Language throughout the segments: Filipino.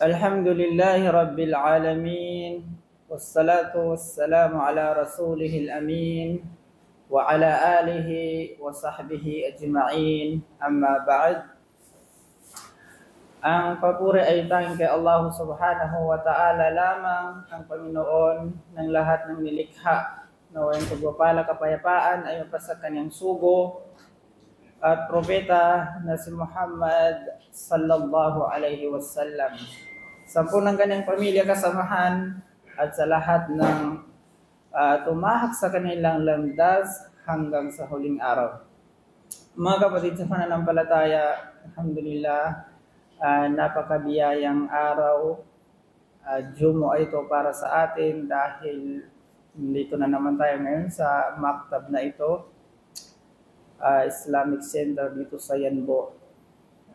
Alhamdulillahi Rabbil Alamin. Wassalatu wassalamu ala rasulihil amin. Wa ala alihi wa sahbihi ajma'in. Amma ba'd. Ang papuri ay tanging kay Allah subhanahu wa ta'ala lamang, ang Panginoon ng lahat ng nilikha. Nawayang pagpapala kapayapaan ay mapasa kanyang sugo at propeta na si Muhammad sallallahu alaihi wasallam. Sampu ng kanyang pamilya kasamahan at sa lahat ng tumahak sa kanilang landas hanggang sa huling araw. Mga kapatid sa pananampalataya, alhamdulillah, napakabiyayang araw. Jumo ito para sa atin dahil dito na naman tayo ngayon sa maktab na ito. Islamic Center dito sa Yanbo.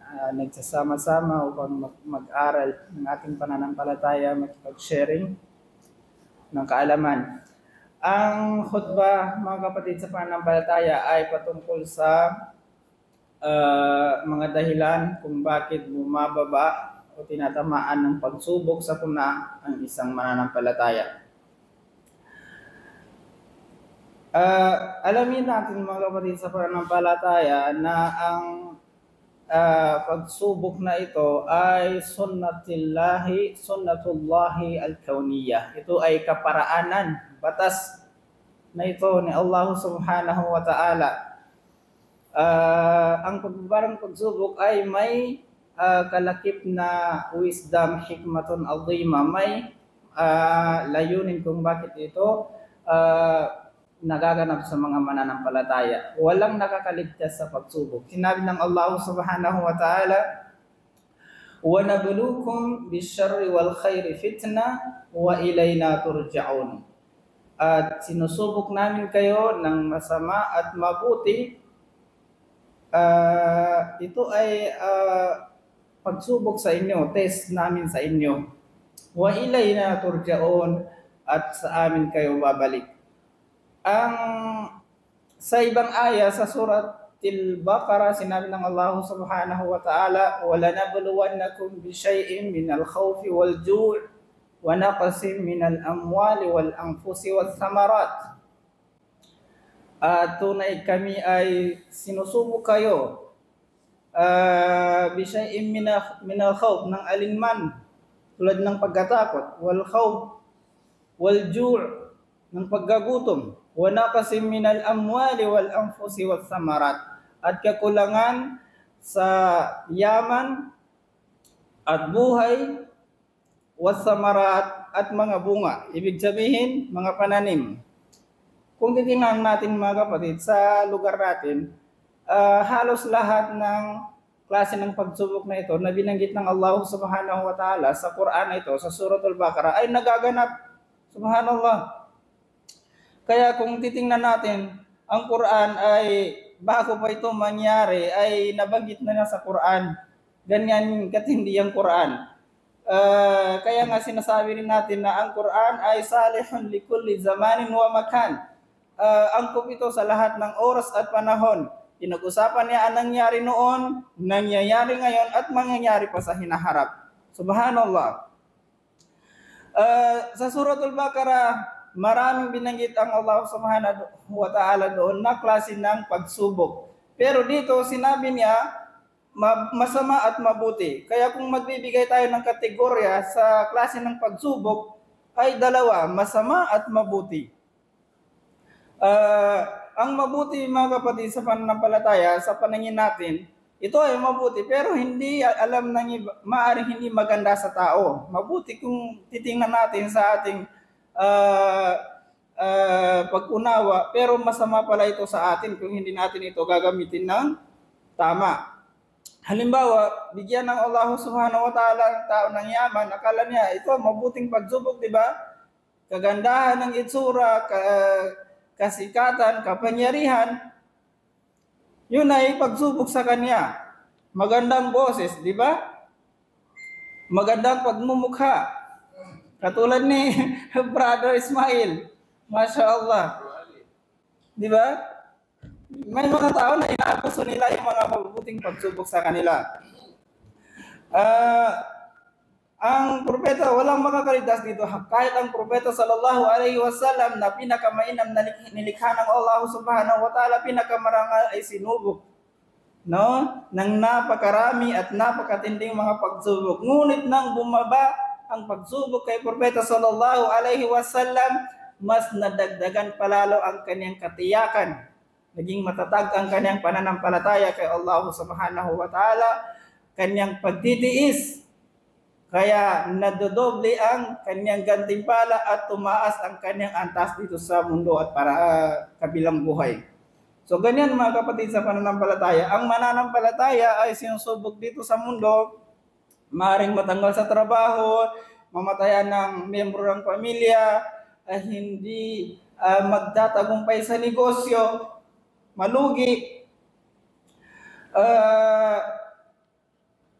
Nagsasama-sama upang mag-aral ng ating pananampalataya, makipag-sharing ng kaalaman. Ang khutbah, mga kapatid sa pananampalataya, ay patungkol sa mga dahilan kung bakit bumababa o tinatamaan ng pagsubok sa puna ang isang mananampalataya. Alamin natin, mga kapatid sa pananampalataya, na ang pagsubok na ito ay sunnatullahi al-kawniyah. Ito ay kaparaanan, batas na ito ni Allah subhanahu wa ta'ala. Ang pagbabarang pagsubok ay may kalakip na wisdom, hikmatun azima, may layunin kung bakit ito nagaganap sa mga mananampalataya. Walang nakakaligtas sa pagsubok. Sinabi ng Allah subhanahu wa ta'ala, وَنَبْلُوكُمْ بِالشَّرِّ وَالْخَيْرِ فِتْنَةً وَإِلَيْنَا تُرْجَعُونَ. At sinusubok namin kayo ng masama at mabuti. Ito ay pagsubok sa inyo, test namin sa inyo. وَإِلَيْنَا تُرْجَعُونَ. At sa amin kayo babalik. Ang sa ibang aya sa surat Al-Baqarah, sinabi ng Allah subhanahu wa ta'ala, وَلَنَبْلُوَنَّكُمْ بِشَيْءٍ مِنَ الْخَوْفِ وَالْجُوعِ وَنَقْصٍ مِنَ الْأَمْوَالِ وَالْأَنْفُسِ وَالثَّمَرَاتِ. Tunay kami ay sinusubok kayo بِشَيْءٍ مِنَ الْخَوْفِ, ng alinman, tulad ng pagkatakot, وَالْخَوْفِ وَالْجُوعِ, ng paggagutom, wa naqasim minal amwali wal anfusi was samarat, at kakulangan sa yaman at buhay, was samarat, at mga bunga, ibig sabihin mga pananim. Kung titingnan natin, mga kapatid, sa lugar natin, halos lahat ng klase ng pagsubok na ito na binanggit ng Allah subhanahu wa ta'ala sa Quran ito, sa Surah Al-Baqarah, ay nagaganap. Subhanallah. Kaya kung titingnan natin, ang Quran ay bago pa ito mangyari ay nabanggit na sa Quran. Ganyan katindi ang Quran. Kaya nga sinasabi rin natin na ang Quran ay salihun likulli zamanin wa makan. Angkop ito sa lahat ng oras at panahon. Pinag-usapan niya ang nangyari noon, nangyayari ngayon, at mangyayari pa sa hinaharap. Subhanallah. Sa Suratul Baqarah, maraming binanggit ang Allah subhanahu wa ta'ala doon na klase ng pagsubok. Pero dito sinabi niya masama at mabuti. Kaya kung magbibigay tayo ng kategorya sa klase ng pagsubok, ay dalawa, masama at mabuti. Ang mabuti, mga kapatid, sa pananampalataya, sa paningin natin, ito ay mabuti, pero hindi alam ng iba, maaaring hindi maganda sa tao. Mabuti kung titingnan natin sa ating pag-unawa, pero masama pala ito sa atin kung hindi natin ito gagamitin ng tama. Halimbawa, bigyan ng Allah subhanahu wa ta'ala ang tao ng yaman, akala niya ito mabuting pagsubok, di ba? Kagandahan ng itsura, kasikatan, kapangyarihan, yun ay pagsubok sa kanya. Magandang boses, di ba? Magandang pagmumukha. Katulad ni Brother Ismail. Masya Allah. Di ba? May mga tao na inaabuso nila yung mga mabubuting pagsubok sa kanila. Ang propeta, walang makakaligtas dito. Kahit ang propeta sallallahu alaihi wasallam na pinakamainam na nilikha ng Allah subhanahu wa ta'ala, pinakamarangal ay sinubok, no? Nang napakarami at napakatinding mga pagsubok. Ngunit nang bumaba ang pagsubok kay propeta sallallahu alaihi wasallam, mas nadagdagan palalo ang kanyang katiyakan. Naging matatag ang kanyang pananampalataya kay Allah subhanahu wa ta'ala, kanyang pagtitiis. Kaya nadodoble ang kanyang gantimpala at tumaas ang kanyang antas dito sa mundo at para kabilang buhay. So ganyan mga kapatid sa pananampalataya. Ang mananampalataya ay sinusubok dito sa mundo, maaaring matanggal sa trabaho, mamatayan ng miyembro ng pamilya, hindi magtatagumpay sa negosyo, malugi,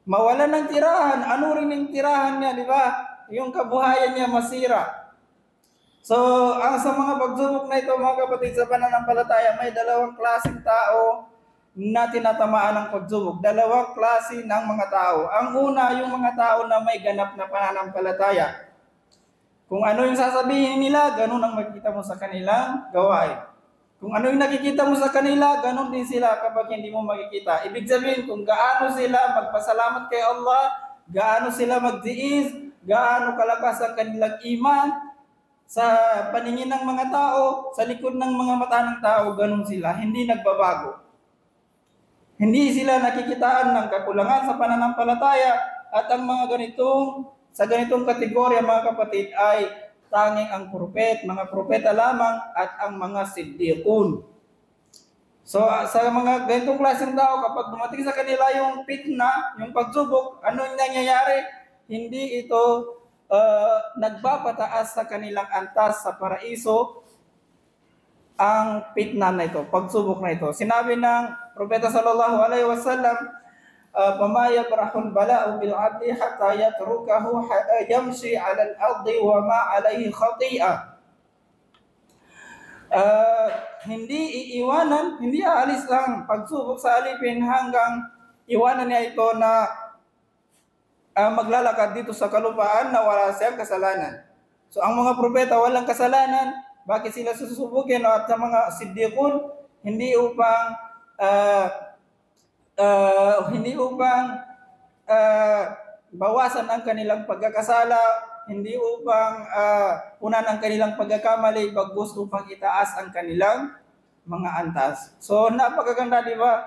mawalan ng tirahan. Ano rin yung tirahan niya, di ba? Yung kabuhayan niya masira. So, sa mga pagsubok na ito, mga kapatid sa pananampalataya, may dalawang klaseng tao na tinatamaan ng pagsubok. Dalawang klase ng mga tao. Ang una, yung mga tao na may ganap na pananampalataya. Kung ano yung sasabihin nila, ganun ang makikita mo sa kanilang gawain. Kung ano yung nakikita mo sa kanila, ganun din sila kapag hindi mo makikita. Ibig sabihin, kung gaano sila magpasalamat kay Allah, gaano sila magtiis, gaano kalakas ang kanilang iman sa paningin ng mga tao, sa likod ng mga mata ng tao, ganun sila. Hindi nagbabago. Hindi sila nakikitaan ng kakulangan sa pananampalataya at ang mga sa ganitong kategorya, mga kapatid, ay tanging ang mga propeta lamang at ang mga siddiqun. So sa mga ganitong klaseng tao, kapag dumating sa kanila yung fitna, yung pagsubok, ano yung nangyayari? Hindi ito nagpapataas sa kanilang antas sa paraiso ang fitna na ito, pagsubok na ito. Sinabi ng propeta sallallahu alaihi wasallam, فَمَا يَبْرَحُ الْبَلَاءُ بِالْعَبْدِ حَتَّى يَتْرُكَهُ يَمْشِي عَلَى الْأَرْضِ وَمَا عَلَيْهِ خَطِيئَةٌ. Hindi iiwanan, hindi aalis lang pagsubok sa alipin hanggang iwanan niya ito na maglalakad dito sa kalupaan na wala siyang kasalanan. So ang mga propeta walang kasalanan, bakit sila susubukin? At sa mga siddiqun, hindi upang bawasan ang kanilang pagkakasala, hindi upang punan ang kanilang pagkakamali, bagkus upang itaas ang kanilang mga antas. So napakaganda, di ba?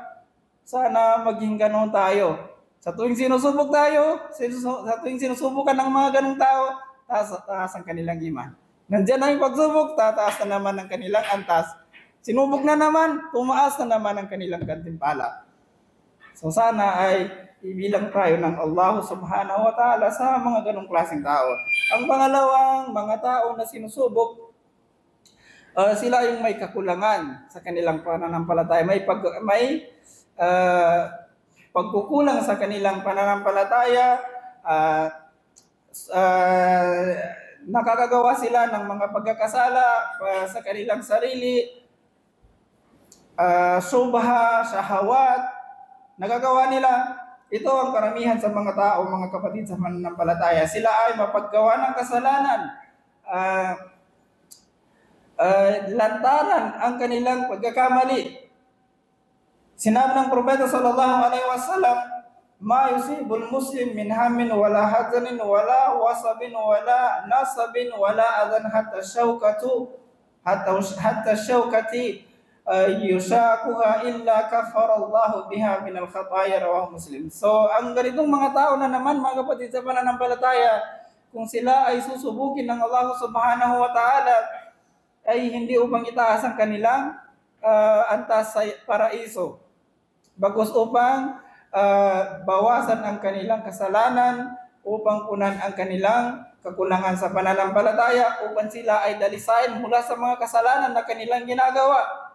Sana maging ganun tayo. Sa tuwing sinusubok tayo, sa tuwing sinusubukan ng mga ganung tao, taas ang kanilang iman. Nandiyan na yung pagsubok, tataas na naman ang kanilang antas. Sinubok na naman, tumaas na naman ang kanilang gantimpala. So sana ay ibilang tayo ng Allah subhanahu wa ta'ala sa mga ganong klaseng tao. Ang pangalawang mga tao na sinusubok, sila yung may kakulangan sa kanilang pananampalataya. May pagkukulang sa kanilang pananampalataya, nakakagawa sila ng mga pagkakasala sa kanilang sarili, subha, shahawat, nagagawa nila. Ito ang karamihan sa mga tao, mga kapatid sa pananampalataya. Sila ay mapaggawa ng kasalanan, lantaran ang kanilang pagkakamali. Sinabi ng propeta sallallahu alaihi wasallam, "Ma yusibul muslim min hammin wala hazanin wala wasabin wala nasabin wala adan hatta syaukati yusakuha illa kafarallahu biha minal khataya," rawahu Muslim. So ang ganitong mga tao na naman, mga kapatid sa pananampalataya, kung sila ay susubukin ng Allah subhanahu wa ta'ala, ay hindi upang itaas ang kanilang antas sa paraiso, bagos upang bawasan ang kanilang kasalanan, upang punan ang kanilang kakulangan sa pananampalataya, upang sila ay dalisain mula sa mga kasalanan na kanilang ginagawa.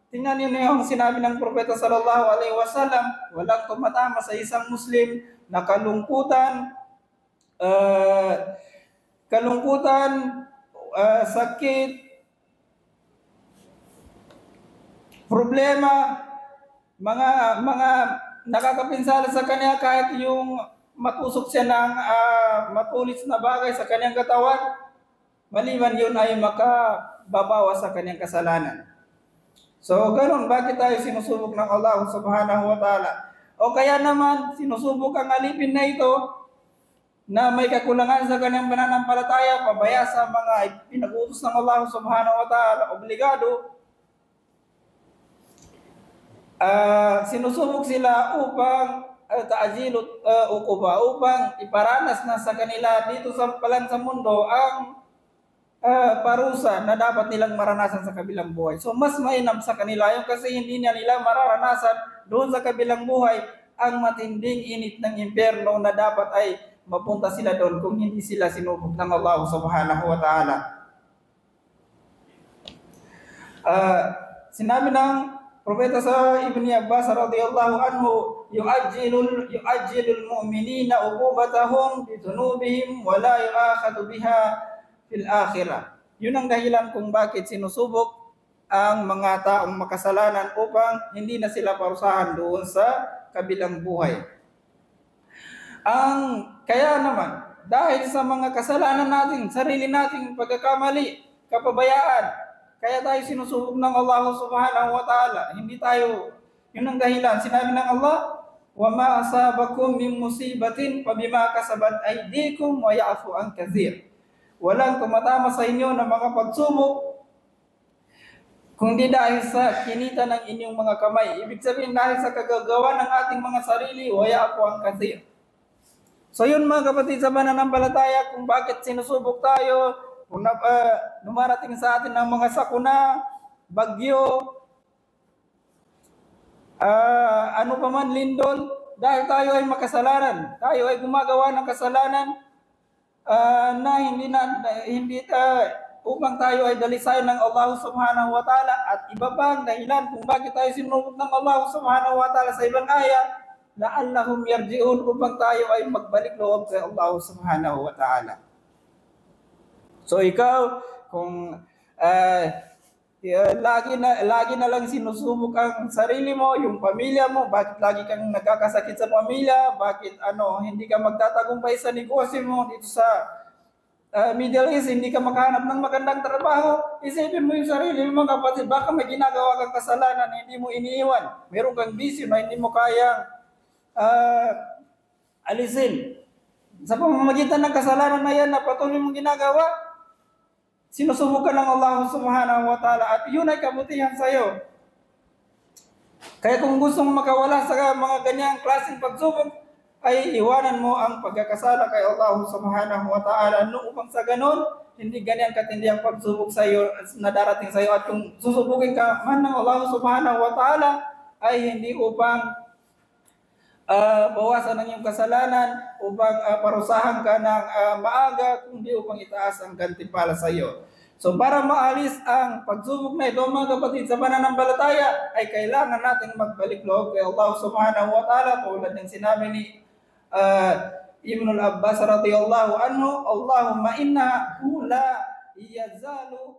Tingnan niyo yung sinabi ng propeta sallallahu alaihi wasallam, walang tumatama sa isang Muslim na kalungkutan, sakit, problema, mga nakakapinsala sa kanya, kahit yung matusok siya ng matulis na bagay sa kanyang katawan, maliban yun ay makababawas sa kanyang kasalanan. So, ganun, bakit tayo sinusubok ng Allah subhanahu wa ta'ala? O kaya naman, sinusubok ang alipin na ito na may kakulangan sa kanyang pananampalataya, pabaya sa mga pinag-utos ng Allah subhanahu wa ta'ala, obligado, sinusubok sila upang taajilot ukuba, upang iparanas na sa kanila dito sa mundo ang parusa na dapat nilang maranasan sa kabilang buhay. So mas mainam sa kanila yung kasi hindi nila mararanasan doon sa kabilang buhay ang matinding init ng impyerno na dapat ay mapunta sila doon kung hindi sila sinubok ng Allah subhanahu wa ta'ala. Sinabi ng propeta sa Ibn Abbas radhiyallahu anhu, yu'ajjilul mu'minina uqubatahum bi dhunubihim wa la yu'akhadhu biha fil akhirah. Yun ang dahilan kung bakit sinusubok ang mga taong makasalanan upang hindi na sila parusahan doon sa kabilang buhay. Kaya naman, dahil sa mga kasalanan natin, sarili nating pagkakamali, kapabayaan, kaya tayo sinusubok ng Allah subhanahu wa ta'ala. Hindi tayo, yun ang dahilan. Sinabi ng Allah, وَمَا أَصَابَكُم مِّن مُّصِيبَةٍ فَبِمَا كَسَبَتْ أَيْدِيكُمْ وَيَعْفُ عَن كَثِيرٍ. Walang tumatama sa inyo ng mga pagsubok kundi dahil sa kinita ng inyong mga kamay. Ibig sabihin dahil sa kagagawa ng ating mga sarili, وَيَعْفُ عَن كَثِيرٍ. So yun mga kapatid sa pananampalataya, kung bakit sinusubok tayo, kung numarating sa atin ng mga sakuna, bagyo, ano pa man lindol, dahil tayo ay makasalanan, tayo ay gumagawa ng kasalanan na hindi upang tayo ay dalisayan ng Allah subhanahu wa ta'ala, at iba pang dahilan kung bakit tayo sinubok ng Allah subhanahu wa ta'ala sa ibang aya, la'allahum yarji'un, upang tayo ay magbalik loob kay Allah subhanahu wa ta'ala. So ikaw, kung lagi na lang sinusubok ang sarili mo, yung pamilya mo, bakit lagi kang nagkakasakit sa pamilya, bakit hindi ka magtatagumpay sa negosyo mo dito sa Middle East, hindi ka makahanap ng magandang trabaho, isipin mo yung sarili mo mga kapatid, baka may ginagawa kang kasalanan, hindi mo iniiwan, meron kang bisyo na hindi mo kayang alisin. Sa pamamagitan ng kasalanan na yan na patuloy mong ginagawa, sinusubok ka ng Allah subhanahu wa ta'ala, at yun ay kabutihan sa iyo. Kaya kung gusto mong makawala sa mga ganyang klaseng pagsubok, ay iwanan mo ang pagkakasala kay Allah subhanahu wa ta'ala, upang sa ganon, hindi ganyan katindi ang pagsubok sa iyo na darating sa iyo. At kung susubukin ka man ng Allah subhanahu wa ta'ala, ay hindi upang bawasan ang iyong kasalanan, upang parusahan ka ng maaga, kundi upang itaas ang gantimpala sa iyo. So para maalis ang pagsubok na ito mga kapatid sa pananampalataya, ay kailangan natin magbalik loob kay Allah subhanahu wa ta'ala, tulad ng sinabi ni Ibn Abbas radhiyallahu anhu, Allahumma innahu la yazalu